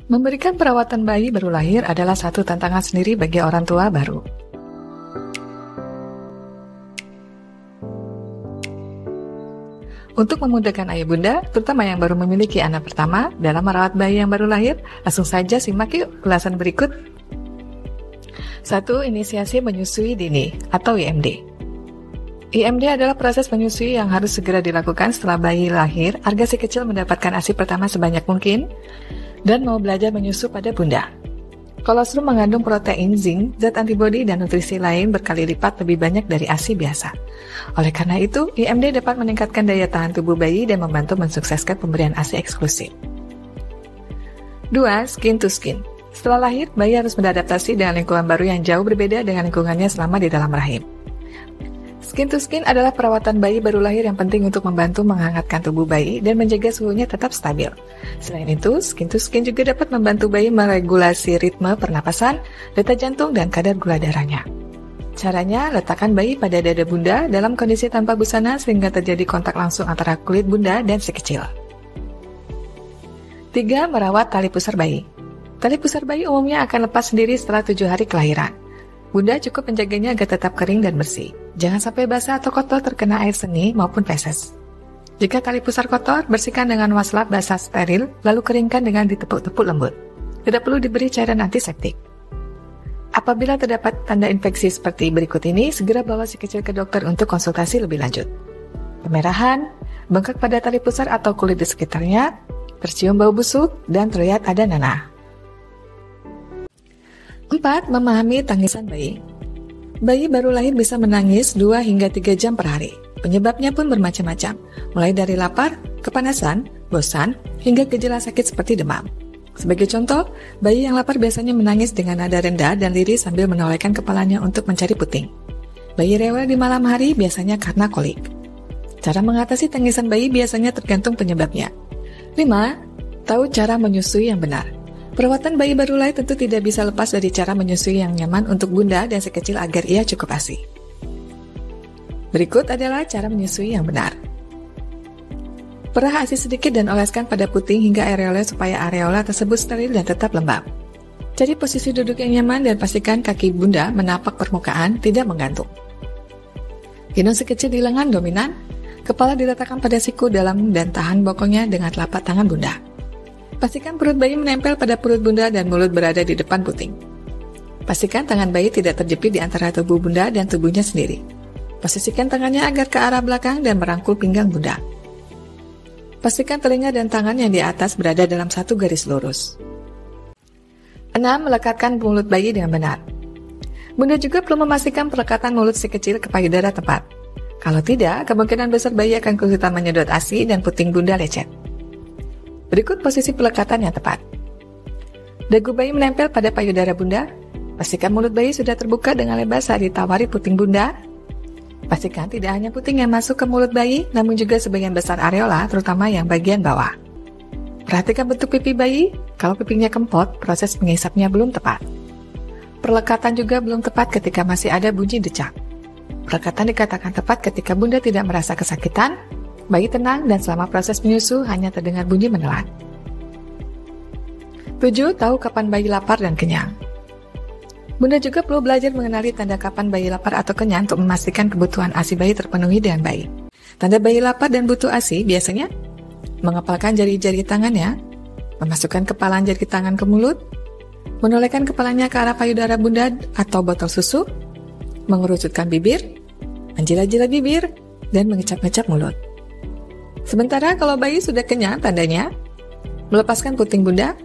Memberikan perawatan bayi baru lahir adalah satu tantangan sendiri bagi orang tua baru. Untuk memudahkan ayah bunda, terutama yang baru memiliki anak pertama, dalam merawat bayi yang baru lahir, langsung saja simak yuk ulasan berikut. 1. Inisiasi menyusui dini atau IMD. IMD adalah proses menyusui yang harus segera dilakukan setelah bayi lahir agar si kecil mendapatkan ASI pertama sebanyak mungkin dan mau belajar menyusu pada bunda. Kolostrum mengandung protein, zinc, zat antibodi, dan nutrisi lain berkali lipat lebih banyak dari ASI biasa. Oleh karena itu, IMD dapat meningkatkan daya tahan tubuh bayi dan membantu mensukseskan pemberian ASI eksklusif. 2. Skin to skin. Setelah lahir, bayi harus beradaptasi dengan lingkungan baru yang jauh berbeda dengan lingkungannya selama di dalam rahim. Skin to skin adalah perawatan bayi baru lahir yang penting untuk membantu menghangatkan tubuh bayi dan menjaga suhunya tetap stabil. Selain itu, skin to skin juga dapat membantu bayi meregulasi ritme pernapasan, detak jantung, dan kadar gula darahnya. Caranya, letakkan bayi pada dada bunda dalam kondisi tanpa busana sehingga terjadi kontak langsung antara kulit bunda dan si kecil. 3. Merawat tali pusar bayi. Tali pusar bayi umumnya akan lepas sendiri setelah 7 hari kelahiran. Bunda cukup menjaganya agar tetap kering dan bersih. Jangan sampai basah atau kotor terkena air seni maupun feses. Jika tali pusar kotor, bersihkan dengan waslap basah steril, lalu keringkan dengan ditepuk-tepuk lembut. Tidak perlu diberi cairan antiseptik. Apabila terdapat tanda infeksi seperti berikut ini, segera bawa si kecil ke dokter untuk konsultasi lebih lanjut. Kemerahan, bengkak pada tali pusar atau kulit di sekitarnya, tercium bau busuk, dan terlihat ada nanah. 4. Memahami tangisan bayi. Bayi baru lahir bisa menangis 2 hingga 3 jam per hari. Penyebabnya pun bermacam-macam, mulai dari lapar, kepanasan, bosan, hingga gejala sakit seperti demam. Sebagai contoh, bayi yang lapar biasanya menangis dengan nada rendah dan lirih sambil menolehkan kepalanya untuk mencari puting. Bayi rewel di malam hari biasanya karena kolik. Cara mengatasi tangisan bayi biasanya tergantung penyebabnya. 5. Tahu cara menyusui yang benar. Perawatan bayi baru lahir tentu tidak bisa lepas dari cara menyusui yang nyaman untuk bunda dan si kecil agar ia cukup ASI. Berikut adalah cara menyusui yang benar. Perah ASI sedikit dan oleskan pada puting hingga areola supaya areola tersebut steril dan tetap lembab. Cari posisi duduk yang nyaman dan pastikan kaki bunda menapak permukaan, tidak menggantung. Gendong si kecil di lengan dominan, kepala diletakkan pada siku dalam dan tahan bokongnya dengan telapak tangan bunda. Pastikan perut bayi menempel pada perut bunda dan mulut berada di depan puting. Pastikan tangan bayi tidak terjepit di antara tubuh bunda dan tubuhnya sendiri. Posisikan tangannya agar ke arah belakang dan merangkul pinggang bunda. Pastikan telinga dan tangan yang di atas berada dalam satu garis lurus. 6. Melekatkan mulut bayi dengan benar. Bunda juga perlu memastikan pelekatan mulut si kecil ke payudara tepat. Kalau tidak, kemungkinan besar bayi akan kesulitan menyedot ASI dan puting bunda lecet. Berikut posisi pelekatan yang tepat. Dagu bayi menempel pada payudara bunda. Pastikan mulut bayi sudah terbuka dengan lebar saat ditawari puting bunda. Pastikan tidak hanya puting yang masuk ke mulut bayi, namun juga sebagian besar areola, terutama yang bagian bawah. Perhatikan bentuk pipi bayi. Kalau pipinya kempot, proses mengisapnya belum tepat. Perlekatan juga belum tepat ketika masih ada bunyi decak. Perlekatan dikatakan tepat ketika bunda tidak merasa kesakitan, bayi tenang, dan selama proses menyusu hanya terdengar bunyi menelan. 7. Tahu kapan bayi lapar dan kenyang. Bunda juga perlu belajar mengenali tanda kapan bayi lapar atau kenyang untuk memastikan kebutuhan ASI bayi terpenuhi dengan baik. Tanda bayi lapar dan butuh ASI biasanya mengepalkan jari-jari tangannya, memasukkan kepalan jari tangan ke mulut, menolehkan kepalanya ke arah payudara bunda atau botol susu, mengerucutkan bibir, menjilat-jilat bibir, dan mengecap-ngecap mulut. Sementara kalau bayi sudah kenyang, tandanya melepaskan puting bunda,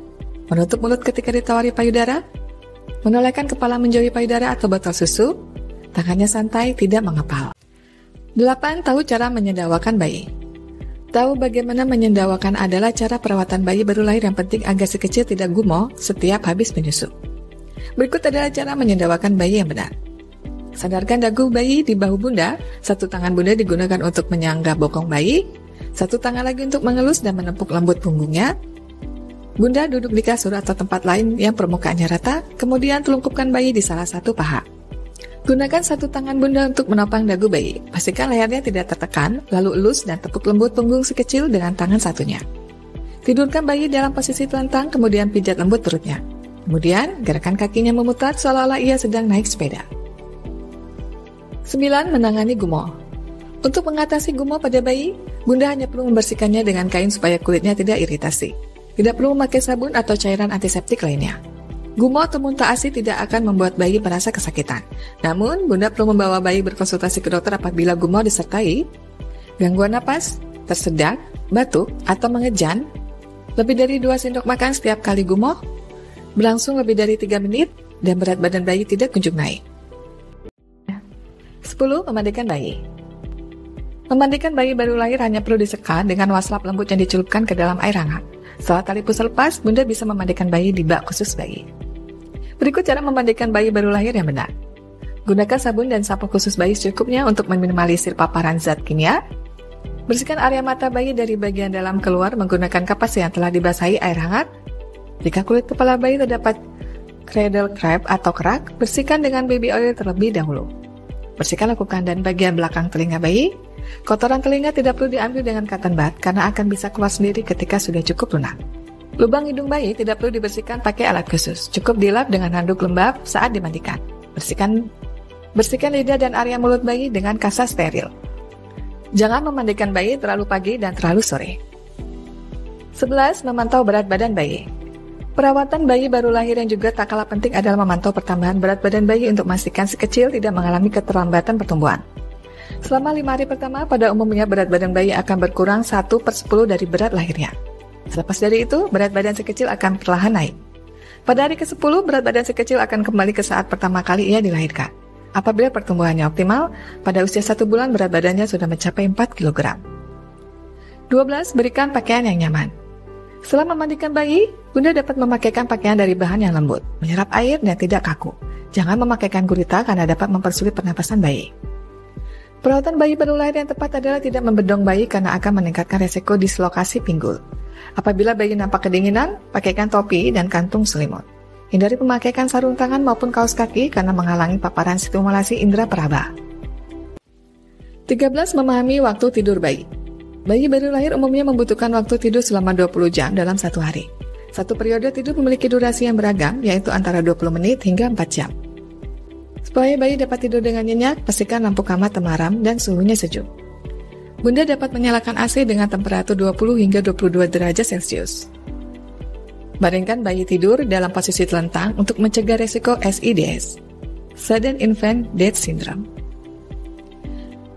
menutup mulut ketika ditawari payudara, menolehkan kepala menjauhi payudara atau botol susu, tangannya santai, tidak mengepal. 8. Tahu cara menyendawakan bayi. Tahu bagaimana menyendawakan adalah cara perawatan bayi baru lahir yang penting agar si kecil tidak gumoh setiap habis menyusu. Berikut adalah cara menyendawakan bayi yang benar. Sandarkan dagu bayi di bahu bunda, satu tangan bunda digunakan untuk menyangga bokong bayi, satu tangan lagi untuk mengelus dan menepuk lembut punggungnya. Bunda duduk di kasur atau tempat lain yang permukaannya rata, kemudian telungkupkan bayi di salah satu paha. Gunakan satu tangan bunda untuk menopang dagu bayi. Pastikan lehernya tidak tertekan, lalu elus dan tepuk lembut punggung si kecil dengan tangan satunya. Tidurkan bayi dalam posisi telentang, kemudian pijat lembut perutnya. Kemudian, gerakan kakinya memutar seolah-olah ia sedang naik sepeda. 9. Menangani gumoh. Untuk mengatasi gumoh pada bayi, Bunda hanya perlu membersihkannya dengan kain supaya kulitnya tidak iritasi. Tidak perlu memakai sabun atau cairan antiseptik lainnya. Gumoh atau muntah ASI tidak akan membuat bayi merasa kesakitan. Namun, Bunda perlu membawa bayi berkonsultasi ke dokter apabila gumoh disertai gangguan napas, tersedak, batuk, atau mengejan, lebih dari 2 sendok makan setiap kali gumoh, berlangsung lebih dari 3 menit, dan berat badan bayi tidak kunjung naik. 10. Memandikan bayi. Memandikan bayi baru lahir hanya perlu diseka dengan waslap lembut yang dicelupkan ke dalam air hangat. Setelah tali pusar lepas, Bunda bisa memandikan bayi di bak khusus bayi. Berikut cara memandikan bayi baru lahir yang benar. Gunakan sabun dan sampo khusus bayi secukupnya untuk meminimalisir paparan zat kimia. Bersihkan area mata bayi dari bagian dalam keluar menggunakan kapas yang telah dibasahi air hangat. Jika kulit kepala bayi terdapat cradle crab atau kerak, bersihkan dengan baby oil terlebih dahulu. Bersihkan lekukan dan bagian belakang telinga bayi. Kotoran telinga tidak perlu diambil dengan cotton bud karena akan bisa keluar sendiri ketika sudah cukup lunak. Lubang hidung bayi tidak perlu dibersihkan pakai alat khusus, cukup dilap dengan handuk lembab saat dimandikan. Bersihkan lidah dan area mulut bayi dengan kasa steril. Jangan memandikan bayi terlalu pagi dan terlalu sore. 11. Memantau berat badan bayi. Perawatan bayi baru lahir yang juga tak kalah penting adalah memantau pertambahan berat badan bayi untuk memastikan si kecil tidak mengalami keterlambatan pertumbuhan. Selama 5 hari pertama, pada umumnya berat badan bayi akan berkurang 1/10 dari berat lahirnya. Selepas dari itu, berat badan si kecil akan perlahan naik. Pada hari ke-10, berat badan si kecil akan kembali ke saat pertama kali ia dilahirkan. Apabila pertumbuhannya optimal, pada usia 1 bulan berat badannya sudah mencapai 4 kg. 12. Berikan pakaian yang nyaman. Setelah memandikan bayi, Bunda dapat memakaikan pakaian dari bahan yang lembut, menyerap air dan tidak kaku. Jangan memakaikan gurita karena dapat mempersulit pernapasan bayi. Perawatan bayi baru lahir yang tepat adalah tidak membedong bayi karena akan meningkatkan resiko dislokasi pinggul. Apabila bayi nampak kedinginan, pakaikan topi dan kantung selimut. Hindari pemakaian sarung tangan maupun kaos kaki karena menghalangi paparan stimulasi indera peraba. 13. Memahami waktu tidur bayi. Bayi baru lahir umumnya membutuhkan waktu tidur selama 20 jam dalam satu hari. Satu periode tidur memiliki durasi yang beragam, yaitu antara 20 menit hingga 4 jam. Supaya bayi dapat tidur dengan nyenyak, pastikan lampu kamar temaram dan suhunya sejuk. Bunda dapat menyalakan AC dengan temperatur 20 hingga 22 derajat Celcius. Baringkan bayi tidur dalam posisi telentang untuk mencegah resiko SIDS, Sudden Infant Death Syndrome.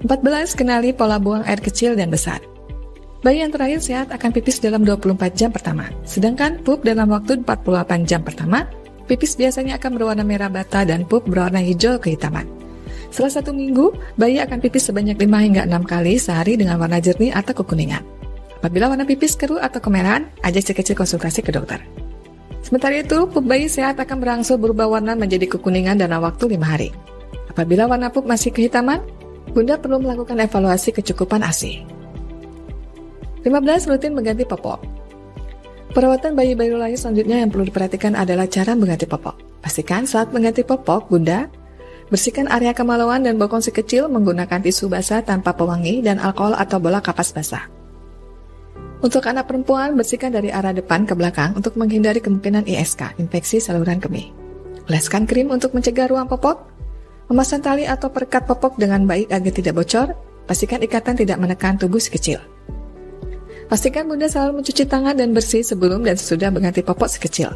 14. Kenali pola buang air kecil dan besar. Bayi yang terakhir sehat akan pipis dalam 24 jam pertama, sedangkan pup dalam waktu 48 jam pertama. Pipis biasanya akan berwarna merah bata dan pup berwarna hijau kehitaman. Setelah 1 minggu, bayi akan pipis sebanyak 5 hingga 6 kali sehari dengan warna jernih atau kekuningan. Apabila warna pipis keruh atau kemerahan, ajak si kecil konsultasi ke dokter. Sementara itu, pup bayi sehat akan berangsur berubah warna menjadi kekuningan dalam waktu 5 hari. Apabila warna pup masih kehitaman, Bunda perlu melakukan evaluasi kecukupan ASI. 15. Rutin mengganti popok. Perawatan bayi baru lahir selanjutnya yang perlu diperhatikan adalah cara mengganti popok. Pastikan saat mengganti popok, Bunda bersihkan area kemaluan dan bokong si kecil menggunakan tisu basah tanpa pewangi dan alkohol atau bola kapas basah. Untuk anak perempuan, bersihkan dari arah depan ke belakang untuk menghindari kemungkinan ISK, infeksi saluran kemih. Oleskan krim untuk mencegah ruang popok. Memasang tali atau perekat popok dengan baik agar tidak bocor. Pastikan ikatan tidak menekan tubuh si kecil. Pastikan Bunda selalu mencuci tangan dan bersih sebelum dan sesudah mengganti popok si kecil.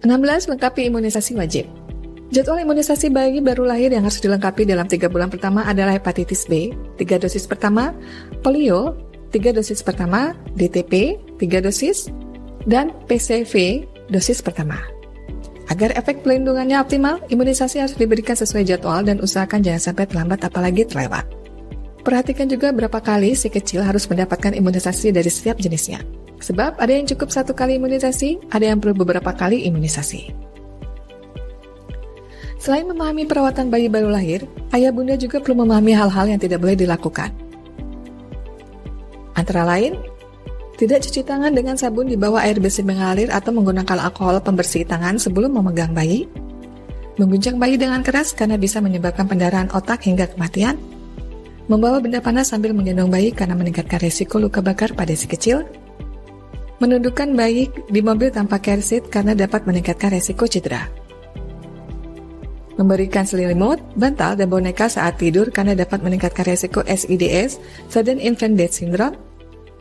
16. Lengkapi imunisasi wajib. Jadwal imunisasi bayi baru lahir yang harus dilengkapi dalam 3 bulan pertama adalah hepatitis B, 3 dosis pertama, polio, 3 dosis pertama, DTP, 3 dosis, dan PCV, dosis pertama. Agar efek pelindungannya optimal, imunisasi harus diberikan sesuai jadwal dan usahakan jangan sampai terlambat apalagi terlewat. Perhatikan juga berapa kali si kecil harus mendapatkan imunisasi dari setiap jenisnya. Sebab ada yang cukup 1 kali imunisasi, ada yang perlu beberapa kali imunisasi. Selain memahami perawatan bayi baru lahir, ayah bunda juga perlu memahami hal-hal yang tidak boleh dilakukan. Antara lain, tidak cuci tangan dengan sabun di bawah air bersih mengalir atau menggunakan alkohol pembersih tangan sebelum memegang bayi, mengguncang bayi dengan keras karena bisa menyebabkan pendarahan otak hingga kematian, membawa benda panas sambil menggendong bayi karena meningkatkan resiko luka bakar pada si kecil, Menundukkan bayi di mobil tanpa car seat karena dapat meningkatkan resiko cedera. Memberikan selimut, bantal, dan boneka saat tidur karena dapat meningkatkan resiko SIDS, Sudden Infant Death Syndrome.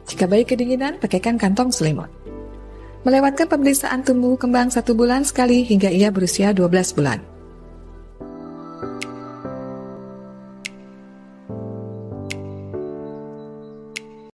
Jika bayi kedinginan, pakaikan kantong selimut. Melewatkan pemeriksaan tumbuh kembang 1 bulan sekali hingga ia berusia 12 bulan.